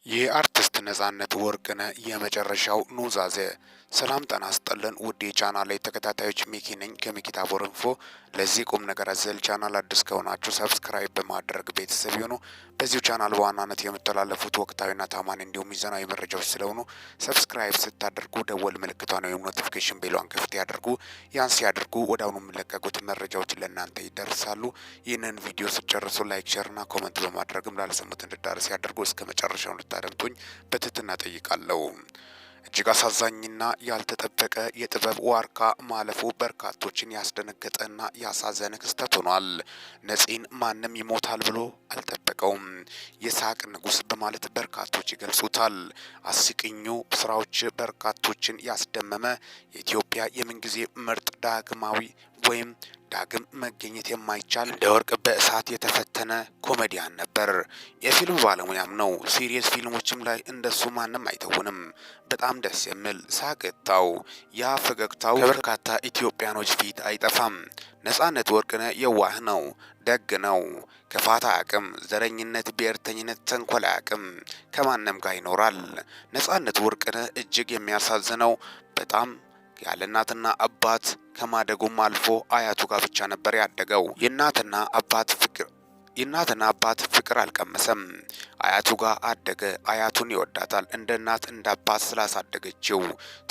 የአርቲስት ነጻነት ወርቅነህ የመጨረሻው ኑዛዜ። ሰላም ጤና ይስጥልን ውድ የቻናሌ ተከታታዮች፣ ሚኪ ነኝ ከሚኪ ታቦር ኢንፎ። ለዚህ ቁም ነገር አዘል ቻናል አዲስ ከሆናችሁ ሰብስክራይብ በማድረግ ቤተሰብ ይሁኑ። በዚሁ ቻናል በዋናነት የምተላለፉት ወቅታዊና ታማኝ እንዲሁም ሚዛናዊ መረጃዎች ስለሆኑ ሰብስክራይብ ስታደርጉ ደወል ምልክቷን ወይም ኖቲፊኬሽን ቤሏን ክፍት ያድርጉ። ያን ሲያደርጉ ወደ አሁኑ የሚለቀቁት መረጃዎች ለእናንተ ይደርሳሉ። ይህንን ቪዲዮ ስጨርሱ ላይክ፣ ሼርና ኮመንት በማድረግም ላልሰሙት እንድዳረስ ያደርጉ። እስከ መጨረሻው እንድታደምጡኝ በትህትና ጠይቃለሁ። እጅግ አሳዛኝና ያልተጠበቀ የጥበብ ዋርካ ማለፉ በርካቶችን ያስደነገጠና ያሳዘነ ክስተት ሆኗል። ነፂን ማንም ይሞታል ብሎ አልጠበቀውም። የሳቅ ንጉስ በማለት በርካቶች ይገልጹታል። አስቂኙ ስራዎች በርካቶችን ያስደመመ የኢትዮጵያ የምንጊዜ ምርጥ ዳግማዊ ወይም ዳግም መገኘት የማይቻል እንደ ወርቅ በእሳት የተፈተነ ኮሜዲያን ነበር። የፊልም ባለሙያም ነው። ሲሪየስ ፊልሞችም ላይ እንደሱ ማንም አይተውንም። በጣም ደስ የሚል ሳቅታው፣ ያ ፈገግታው ከበርካታ ኢትዮጵያኖች ፊት አይጠፋም። ነጻነት ወርቅነህ የዋህ ነው፣ ደግ ነው፣ ክፋት አያውቅም። ዘረኝነት፣ ብሔርተኝነት፣ ተንኮል አያውቅም። ከማንም ጋር ይኖራል። ነጻነት ወርቅነህ እጅግ የሚያሳዝነው በጣም ያለ እናትና አባት ከማደጉም አልፎ አያቱ ጋር ብቻ ነበር ያደገው። የእናትና አባት ፍቅር አልቀመሰም። አያቱ ጋር አደገ። አያቱን ይወዳታል እንደ እናት እንደ አባት ስላሳደገችው።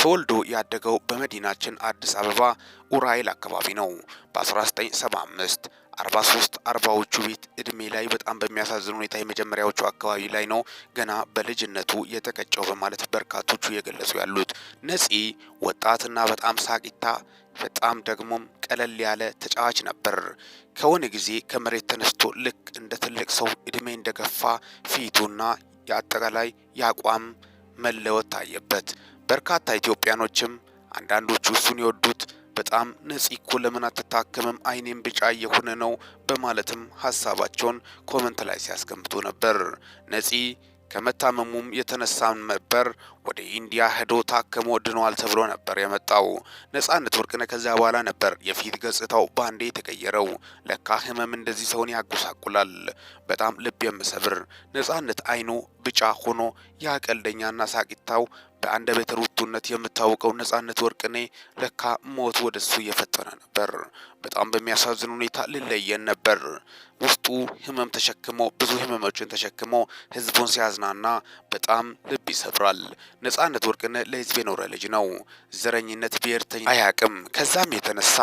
ተወልዶ ያደገው በመዲናችን አዲስ አበባ ኡራኤል አካባቢ ነው። በ1975 40ዎቹ ቤት እድሜ ላይ በጣም በሚያሳዝን ሁኔታ የመጀመሪያዎቹ አካባቢ ላይ ነው ገና በልጅነቱ የተቀጨው በማለት በርካቶቹ የገለጹ ያሉት። ነፂ ወጣትና በጣም ሳቂታ፣ በጣም ደግሞም ቀለል ያለ ተጫዋች ነበር። ከሆነ ጊዜ ከመሬት ተነስቶ ልክ እንደ ትልቅ ሰው እድሜ እንደገፋ ፊቱና የአጠቃላይ የአቋም መለወጥ ታየበት። በርካታ ኢትዮጵያኖችም አንዳንዶቹ እሱን የወዱት በጣም ነፂ እኮ ለምን አትታከምም? አይኔም ቢጫ እየሆነ ነው በማለትም ሀሳባቸውን ኮመንት ላይ ሲያስቀምጡ ነበር። ነፂ ከመታመሙም የተነሳም ነበር ወደ ኢንዲያ ሄዶ ታከሞ ድኗል ተብሎ ነበር የመጣው። ነጻነት ወርቅነህ ከዛ በኋላ ነበር የፊት ገጽታው ባንዴ የተቀየረው። ለካ ህመም እንደዚህ ሰውን ያጎሳቁላል። በጣም ልብ የምሰብር ነጻነት አይኑ ቢጫ ሆኖ ያ ቀልደኛና ሳቂታው በአንደበተ ርቱዕነት የምታወቀው ነጻነት ወርቅነህ ለካ ሞት ወደሱ እየፈጠነ ነበር። በጣም በሚያሳዝን ሁኔታ ሊለየን ነበር። ውስጡ ህመም ተሸክሞ ብዙ ህመሞችን ተሸክሞ ህዝቡን ሲያዝናና በጣም ልብ ይሰብራል። ነጻነት ወርቅነህ ለህዝብ የኖረ ልጅ ነው። ዘረኝነት፣ ብሔርተኝነት አያውቅም። ከዛም የተነሳ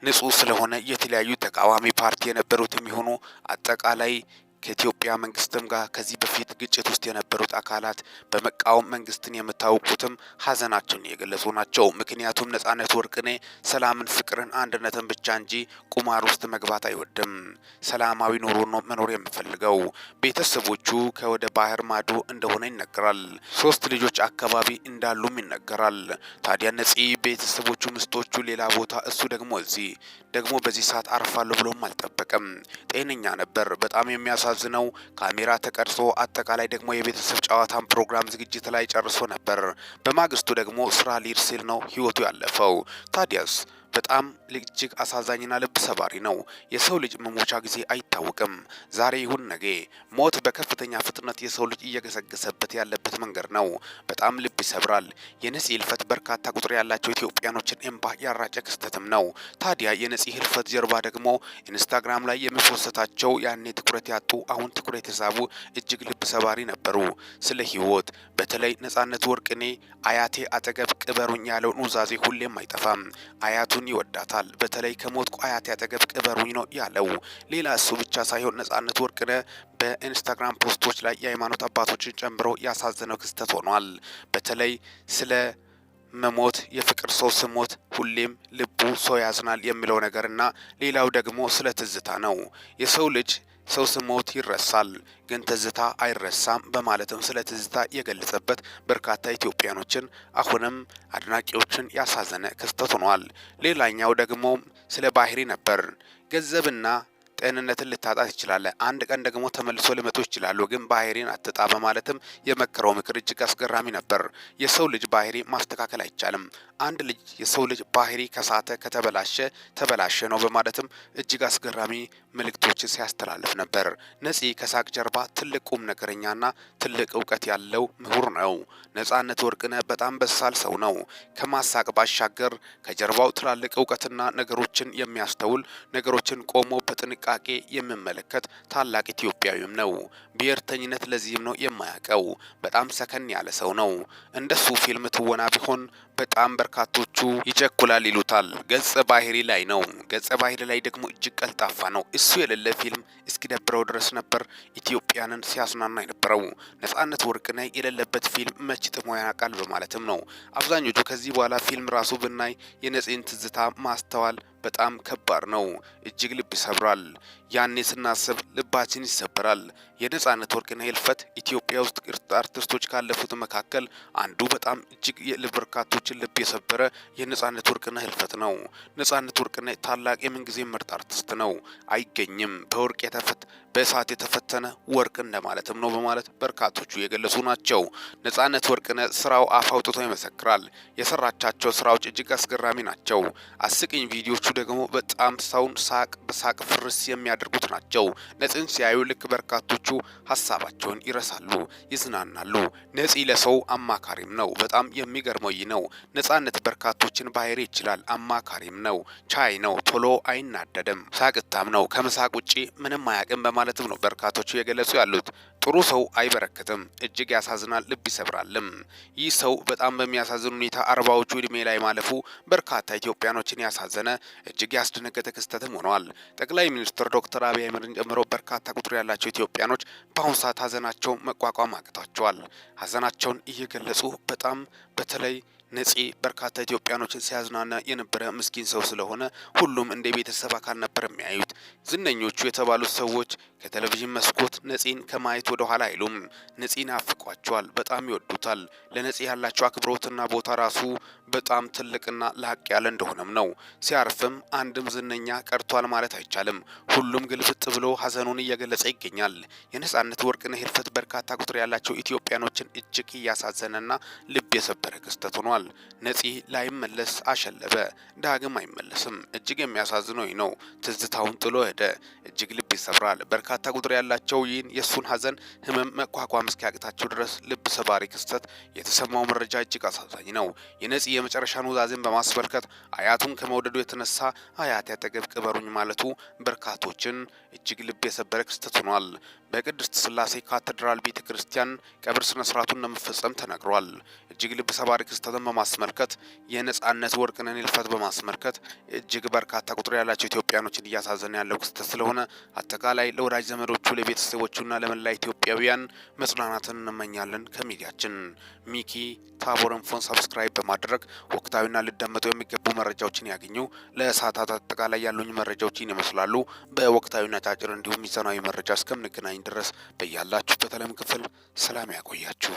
ንጹህ ስለሆነ የተለያዩ ተቃዋሚ ፓርቲ የነበሩት የሚሆኑ አጠቃላይ ከኢትዮጵያ መንግስትም ጋር ከዚህ በፊት ግጭት ውስጥ የነበሩት አካላት በመቃወም መንግስትን የምታውቁትም ሀዘናቸውን የገለጹ ናቸው። ምክንያቱም ነጻነት ወርቅነህ ሰላምን፣ ፍቅርን፣ አንድነትን ብቻ እንጂ ቁማር ውስጥ መግባት አይወድም። ሰላማዊ ኑሮ ነው መኖር የሚፈልገው። ቤተሰቦቹ ከወደ ባህር ማዶ እንደሆነ ይነገራል። 3 ልጆች አካባቢ እንዳሉም ይነገራል። ታዲያ ነፂ ቤተሰቦቹ ምስቶቹ ሌላ ቦታ፣ እሱ ደግሞ እዚህ ደግሞ በዚህ ሰዓት አርፋለሁ ብሎም አልጠበቀም። ጤነኛ ነበር። በጣም የሚያሳዝነው ካሜራ ተቀርጾ አጠቃላይ ደግሞ የቤተሰብ ጨዋታን ፕሮግራም ዝግጅት ላይ ጨርሶ ነበር። በማግስቱ ደግሞ ስራ ሊሄድ ሲል ነው ህይወቱ ያለፈው። ታዲያስ በጣም እጅግ አሳዛኝና ልብ ሰባሪ ነው። የሰው ልጅ መሞቻ ጊዜ አይታወቅም። ዛሬ ይሁን ነገ ሞት በከፍተኛ ፍጥነት የሰው ልጅ እየገሰገሰበት ያለበት መንገድ ነው። በጣም ልብ ይሰብራል። የነፂ ህልፈት በርካታ ቁጥር ያላቸው ኢትዮጵያኖችን እንባ ያራጨ ክስተትም ነው። ታዲያ የነፂ ህልፈት ጀርባ ደግሞ ኢንስታግራም ላይ የሚፖስታቸው ያኔ ትኩረት ያጡ አሁን ትኩረት የሳቡ እጅግ ልብ ሰባሪ ነበሩ። ስለ ህይወት በተለይ ነጻነት ወርቅነህ አያቴ አጠገብ ቅበሩኝ ያለው ኑዛዜ ሁሌም አይጠፋም። አያቱን ይወዳታል። በተለይ ከሞትኩ አያቴ አጠገብ ቅበሩኝ ነው ያለው። ሌላ እሱ ብቻ ሳይሆን ነጻነት ወርቅነህ በኢንስታግራም ፖስቶች ላይ የሃይማኖት አባቶችን ጨምሮ ያሳዘነው ክስተት ሆኗል። በተለይ ስለ መሞት የፍቅር ሰው ስሞት ሁሌም ልቡ ሰው ያዝናል የሚለው ነገርና ሌላው ደግሞ ስለ ትዝታ ነው። የሰው ልጅ ሰው ስሞት ይረሳል፣ ግን ትዝታ አይረሳም በማለትም ስለ ትዝታ የገለጸበት በርካታ ኢትዮጵያኖችን አሁንም አድናቂዎችን ያሳዘነ ክስተት ሆኗል። ሌላኛው ደግሞ ስለ ባህሪ ነበር። ገንዘብና ጤንነትን ልታጣት ይችላል። አንድ ቀን ደግሞ ተመልሶ ሊመጡ ይችላሉ። ግን ባህሪን አትጣ በማለትም የመከረው ምክር እጅግ አስገራሚ ነበር። የሰው ልጅ ባህሪ ማስተካከል አይቻልም። አንድ ልጅ የሰው ልጅ ባህሪ ከሳተ ተበላሸ ነው በማለትም እጅግ አስገራሚ መልእክቶችን ሲያስተላልፍ ነበር። ነፂ ከሳቅ ጀርባ ትልቅ ቁም ነገረኛና ትልቅ እውቀት ያለው ምሁር ነው። ነጻነት ወርቅነህ በጣም በሳል ሰው ነው። ከማሳቅ ባሻገር ከጀርባው ትላልቅ እውቀትና ነገሮችን የሚያስተውል ነገሮችን ቆሞ በጥንቃቄ የሚመለከት ታላቅ ኢትዮጵያዊም ነው። ብሔርተኝነት ለዚህም ነው የማያውቀው። በጣም ሰከን ያለ ሰው ነው። እንደሱ ፊልም ትወና ቢሆን በጣም በርካቶቹ ይቸኩላል ይሉታል። ገጸ ባህሪ ላይ ነው። ገጸ ባህሪ ላይ ደግሞ እጅግ ቀልጣፋ ነው። እሱ የሌለ ፊልም እስኪደብረው ድረስ ነበር ኢትዮጵያንን ሲያስናና የነበረው። ነጻነት ወርቅነህ የሌለበት ፊልም መች ጥሞ ያውቃል በማለትም ነው። አብዛኞቹ ከዚህ በኋላ ፊልም ራሱ ብናይ የነፂን ትዝታ ማስተዋል በጣም ከባድ ነው። እጅግ ልብ ይሰብራል። ያኔ ስናስብ ልባችን ይሰበራል። የነጻነት ወርቅነህ ህልፈት ኢትዮጵያ ውስጥ አርቲስቶች ካለፉት መካከል አንዱ በጣም እጅግ በርካቶችን ልብ የሰበረ የነጻነት ወርቅነህ ህልፈት ነው። ነጻነት ወርቅነህ ታላቅ የምንጊዜ ምርጥ አርቲስት ነው። አይገኝም። በእሳት የተፈተነ ወርቅ እንደማለትም ነው በማለት በርካቶቹ የገለጹ ናቸው። ነጻነት ወርቅነህ ስራው አፍ አውጥቶ ይመሰክራል። የሰራቻቸው ስራዎች እጅግ አስገራሚ ናቸው። አስቂኝ ቪዲዮቹ ደግሞ በጣም ሰውን በሳቅ ፍርስ የሚያደርጉት ናቸው። ነፂን ሲያዩ ልክ በርካቶቹ ሀሳባቸውን ይረሳሉ፣ ይዝናናሉ። ነፂ ለሰው አማካሪም ነው። በጣም የሚገርመው ይህ ነው። ነጻነት በርካቶችን ባህሪ ይችላል። አማካሪም ነው። ቻይ ነው። ቶሎ አይናደድም። ሳቅታም ነው። ከመሳቅ ውጪ ምንም አያውቅም በማለትም ነው በርካቶቹ የገለጹ ያሉት። ጥሩ ሰው አይበረክትም። እጅግ ያሳዝናል፣ ልብ ይሰብራልም። ይህ ሰው በጣም በሚያሳዝን ሁኔታ 40ዎቹ እድሜ ላይ ማለፉ በርካታ ኢትዮጵያኖችን ያሳዘነ እጅግ ያስደነገጠ ክስተትም ሆኗል። ጠቅላይ ሚኒስትር ዶክተር አብይ አህመድን ጨምሮ በርካታ ቁጥር ያላቸው ኢትዮጵያኖች በአሁኑ ሰዓት ሀዘናቸው መቋቋም አቅቷቸዋል። ሀዘናቸውን እየገለጹ በጣም በተለይ ነፂ በርካታ ኢትዮጵያኖችን ሲያዝናና የነበረ ምስኪን ሰው ስለሆነ ሁሉም እንደ ቤተሰብ አካል ነበር የሚያዩት። ዝነኞቹ የተባሉት ሰዎች ከቴሌቪዥን መስኮት ነፂን ከማየት ወደ ኋላ አይሉም። ነፂን አፍቋቸዋል። በጣም ይወዱታል። ለነፂ ያላቸው አክብሮትና ቦታ ራሱ በጣም ትልቅና ላቅ ያለ እንደሆነም ነው። ሲያርፍም አንድም ዝነኛ ቀርቷል ማለት አይቻልም። ሁሉም ግልብጥ ብሎ ሀዘኑን እየገለጸ ይገኛል። የነጻነት ወርቅነህ ህልፈት በርካታ ቁጥር ያላቸው ኢትዮጵያኖችን እጅግ እያሳዘነና ልብ የሰበረ ክስተት ሆኗል። ነፂ ላይመለስ አሸለበ። ዳግም አይመለስም። እጅግ የሚያሳዝነው ነው። ትዝታውን ጥሎ ሄደ። እጅግ ልብ ይሰብራል። በርካታ ቁጥር ያላቸው ይህን የሱን ሀዘን ህመም መቋቋም እስኪያቅታቸው ድረስ ልብ ሰባሪ ክስተት የተሰማው መረጃ እጅግ አሳዛኝ ነው። የነፂ የመጨረሻ ኑዛዜን በማስመልከት አያቱን ከመውደዱ የተነሳ አያት ያጠገብ ቅበሩኝ ማለቱ በርካቶችን እጅግ ልብ የሰበረ ክስተት ሆኗል። በቅድስት ስላሴ ካቴድራል ቤተክርስቲያን ቀብር ስነ ስርዓቱን እንደሚፈጸም ተነግሯል። እጅግ ልብ ሰባሪ ክስተትን በማስመልከት የነጻነት ወርቅነህን ህልፈት በማስመልከት እጅግ በርካታ ቁጥር ያላቸው ኢትዮጵያኖችን እያሳዘነ ያለው ክስተት ስለሆነ አጠቃላይ ለወዳጅ ዘመዶቹ፣ ለቤተሰቦቹና ለመላ ኢትዮጵያውያን መጽናናትን እንመኛለን። ከሚዲያችን ሚኪ ታቦር ኢንፎን ሰብስክራይብ በማድረግ ወቅታዊና ሊደመጡ የሚገቡ መረጃዎችን ያገኙ። ለሰዓታት አጠቃላይ ያሉኝ መረጃዎችን ይመስላሉ። በወቅታዊና አጫጭር እንዲሁም ሚዛናዊ መረጃ እስከምንገናኝ ድረስ በያላችሁበት ዓለም ክፍል ሰላም ያቆያችሁ።